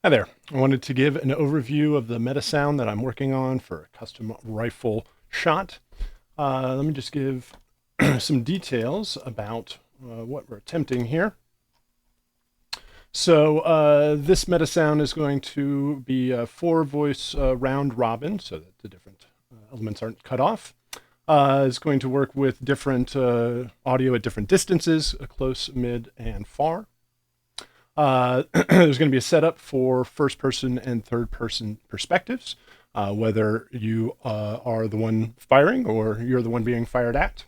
Hi there. I wanted to give an overview of the MetaSound that I'm working on for a custom rifle shot. Let me just give some details about what we're attempting here. So this MetaSound is going to be a 4-voice round robin so that the different elements aren't cut off. It's going to work with different audio at different distances, close, mid, and far. There's going to be a setup for first person and third person perspectives, whether you are the one firing or you're the one being fired at.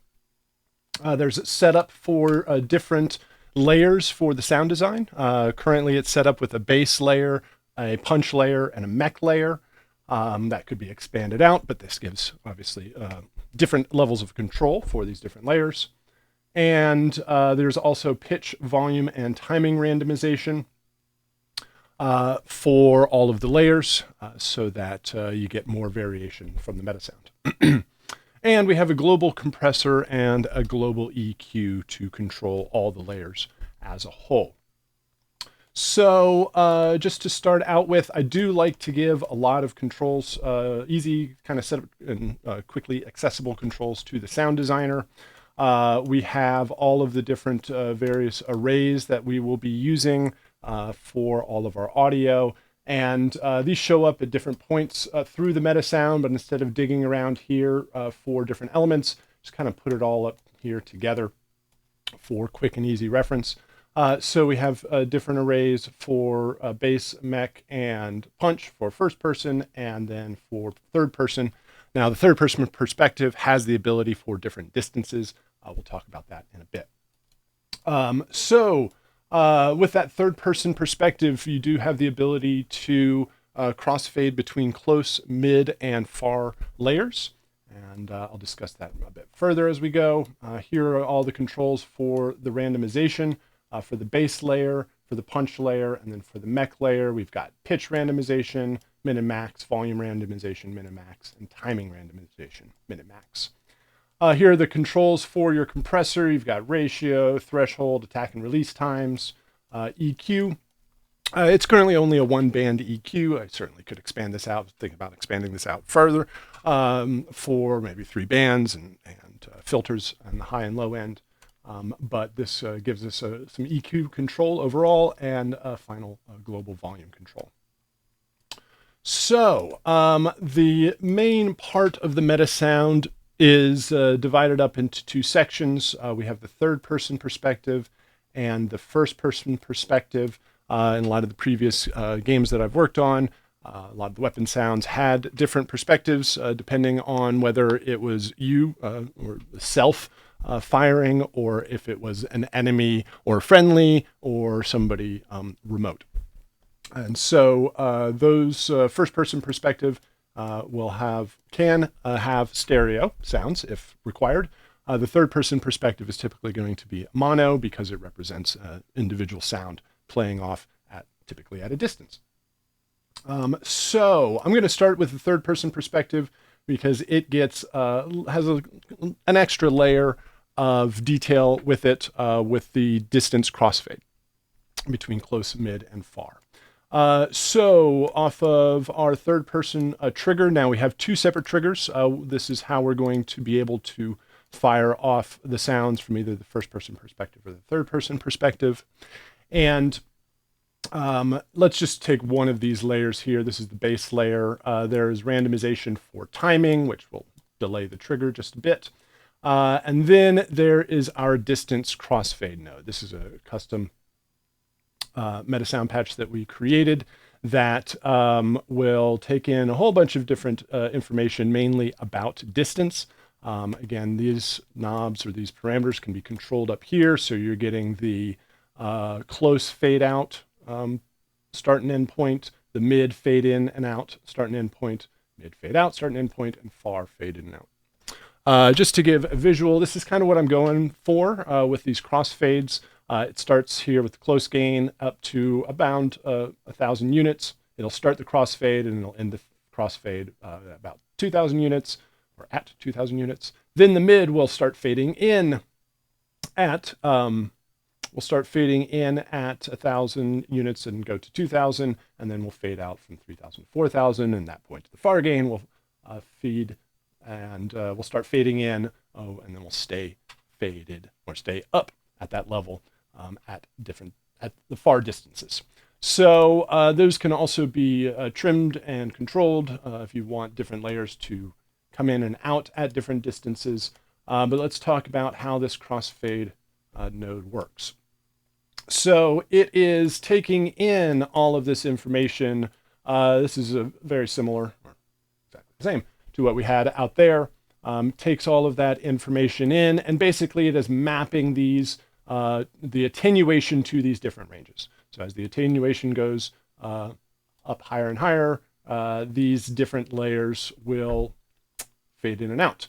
There's a setup for different layers for the sound design. Currently, it's set up with a bass layer, a punch layer, and a mech layer. That could be expanded out, but this gives obviously different levels of control for these different layers. And there's also pitch, volume, and timing randomization for all of the layers so that you get more variation from the MetaSound. And we have a global compressor and a global EQ to control all the layers as a whole. So just to start out with, I do like to give a lot of controls, easy kind of setup and quickly accessible controls to the sound designer. We have all of the different various arrays that we will be using for all of our audio. And these show up at different points through the MetaSound, but instead of digging around here for different elements, just kind of put it all up here together for quick and easy reference. So we have different arrays for bass, mech, and punch for first person, and then for third person. Now, the third person perspective has the ability for different distances. We'll talk about that in a bit. With that third person perspective, you do have the ability to crossfade between close, mid, and far layers. And I'll discuss that a bit further as we go. Here are all the controls for the randomization, for the bass layer, for the punch layer, and then for the mech layer, we've got pitch randomization, min and max, volume randomization, min and max, and timing randomization, min and max. Here are the controls for your compressor. You've got ratio, threshold, attack and release times, EQ. It's currently only a 1-band EQ. I certainly could expand this out, think about expanding this out further for maybe 3 bands and filters on the high and low end. But this gives us some EQ control overall and a final global volume control. So the main part of the MetaSound is divided up into 2 sections. We have the third person perspective and the first person perspective. In a lot of the previous games that I've worked on, a lot of the weapon sounds had different perspectives depending on whether it was you or self firing, or if it was an enemy or friendly or somebody remote. And so those first person perspective can have stereo sounds if required. The third person perspective is typically going to be mono because it represents individual sound playing off typically at a distance. So I'm going to start with the third person perspective because it has an extra layer of detail with it with the distance crossfade between close, mid, and far. So off of our third person trigger, now we have 2 separate triggers. This is how we're going to be able to fire off the sounds from either the first person perspective or the third person perspective. And let's just take one of these layers here. This is the bass layer. There is randomization for timing, which will delay the trigger just a bit. And then there is our distance crossfade node. This is a custom MetaSound patch that we created that will take in a whole bunch of different information, mainly about distance. Again, these knobs or these parameters can be controlled up here. So you're getting the close fade out start and end point, the mid fade in and out, start and end point, mid fade out, start and end point, and far fade in and out. Just to give a visual, this is kind of what I'm going for with these crossfades. It starts here with the close gain up to about 1,000 units. It'll start the crossfade and it'll end the crossfade at about 2,000 units or at 2,000 units. Then the mid will start fading in at We'll start fading in at 1,000 units and go to 2,000, and then we'll fade out from 3,000 to 4,000, and that point to the far gain will feed, and we'll start fading in, and then we'll stay faded or stay up at that level at the far distances. So those can also be trimmed and controlled if you want different layers to come in and out at different distances. But let's talk about how this crossfade node works. So it is taking in all of this information. This is a very similar, or exactly the same, to what we had out there. Takes all of that information in, and basically it is mapping these, the attenuation to these different ranges. So as the attenuation goes up higher and higher, these different layers will fade in and out.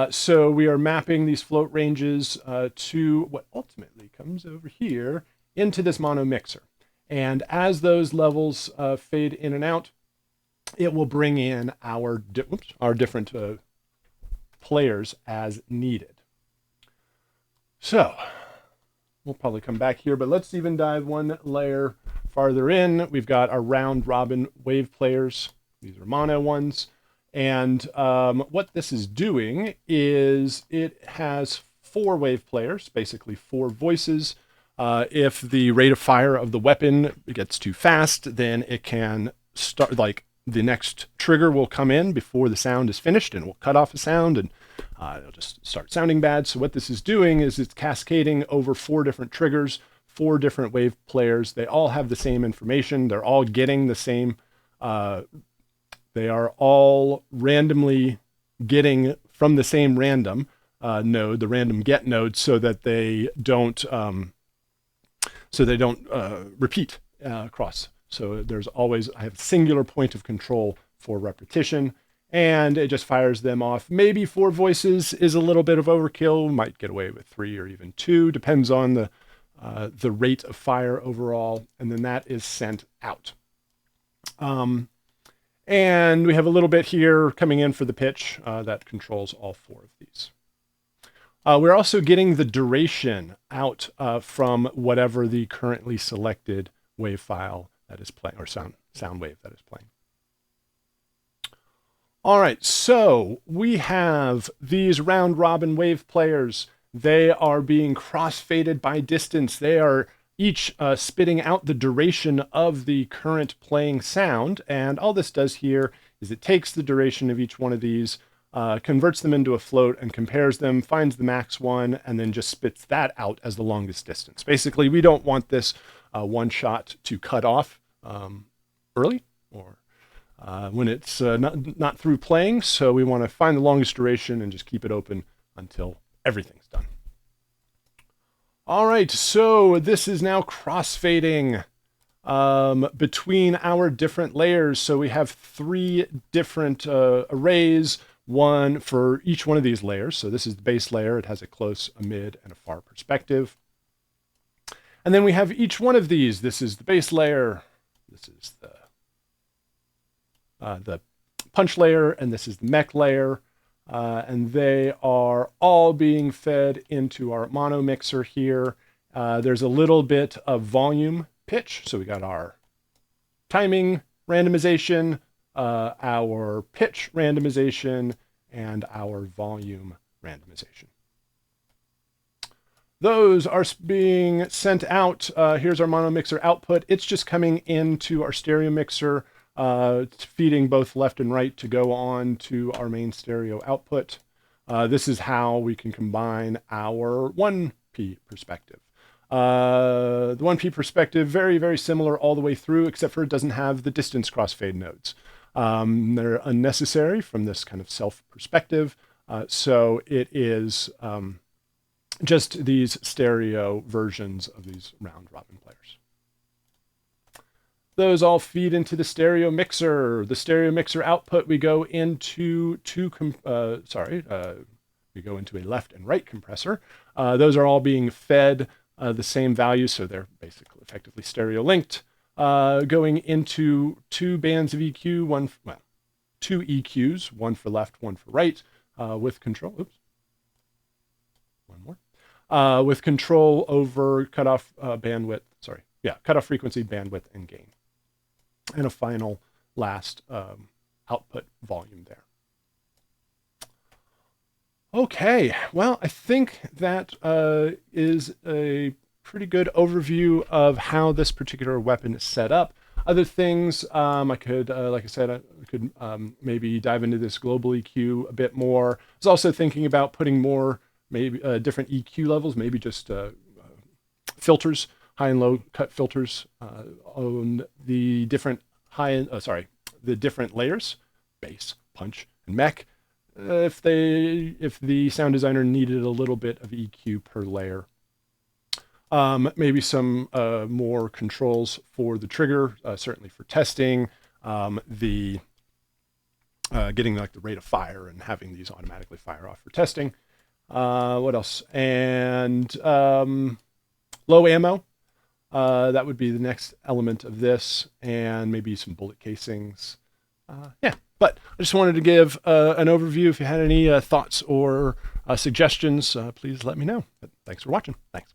So we are mapping these float ranges to what ultimately comes over here into this mono mixer. And as those levels fade in and out, it will bring in our different players as needed. So we'll probably come back here, but let's even dive one layer farther in. We've got our round robin wave players. These are mono ones. And what this is doing is it has 4 wave players, basically 4 voices. If the rate of fire of the weapon gets too fast, then it can start, like the next trigger will come in before the sound is finished, and will cut off the sound, and it'll just start sounding bad. So what this is doing is it's cascading over 4 different triggers, 4 different wave players. They all have the same information. They're all getting the same, they are all randomly getting from the same random node, the random get node, so that they don't repeat across. So there's always, I have a singular point of control for repetition, and it just fires them off. Maybe 4 voices is a little bit of overkill. Might get away with 3 or even 2, depends on the rate of fire overall, and then that is sent out. And we have a little bit here coming in for the pitch that controls all 4 of these. We're also getting the duration out from whatever the currently selected wave file that is playing, or sound wave that is playing. All right, so we have these round robin wave players. They are being cross-faded by distance. They are each spitting out the duration of the current playing sound. And all this does here is it takes the duration of each one of these, converts them into a float and compares them, finds the max one, and then just spits that out as the longest distance. Basically, we don't want this one shot to cut off early or when it's not through playing. So we want to find the longest duration and just keep it open until everything's done. All right, so this is now crossfading between our different layers. So we have 3 different arrays, one for each one of these layers. So this is the base layer. It has a close, a mid, and a far perspective. And then we have each one of these. This is the base layer. This is the punch layer, and this is the mech layer. And they are all being fed into our mono mixer here. There's a little bit of volume pitch. So we got our timing randomization, our pitch randomization, and our volume randomization. Those are being sent out. Here's our mono mixer output. It's just coming into our stereo mixer, feeding both left and right to go on to our main stereo output. This is how we can combine our 1P perspective. The 1P perspective, very, very similar all the way through, except for it doesn't have the distance crossfade nodes. They're unnecessary from this kind of self perspective. So it is just these stereo versions of these round robin players. Those all feed into the stereo mixer. The stereo mixer output, we go into we go into a left and right compressor. Those are all being fed the same value, so they're basically effectively stereo linked. Going into 2 bands of EQ, 2 EQs, one for left, one for right, with control. Oops. One more. with control over cutoff bandwidth. Sorry, yeah, cutoff frequency, bandwidth, and gain, and a final last output volume there. Okay, well, I think that is a pretty good overview of how this particular weapon is set up. Other things I could, like I said, I could maybe dive into this global EQ a bit more. I was also thinking about putting more, maybe different EQ levels, maybe just filters, high and low cut filters on the different the different layers, bass, punch, and mech. If the sound designer needed a little bit of EQ per layer. Maybe some more controls for the trigger, certainly for testing, the getting like the rate of fire and having these automatically fire off for testing. What else? And low ammo. That would be the next element of this, and maybe some bullet casings. Yeah, but I just wanted to give an overview. If you had any thoughts or suggestions, please let me know. But thanks for watching. Thanks.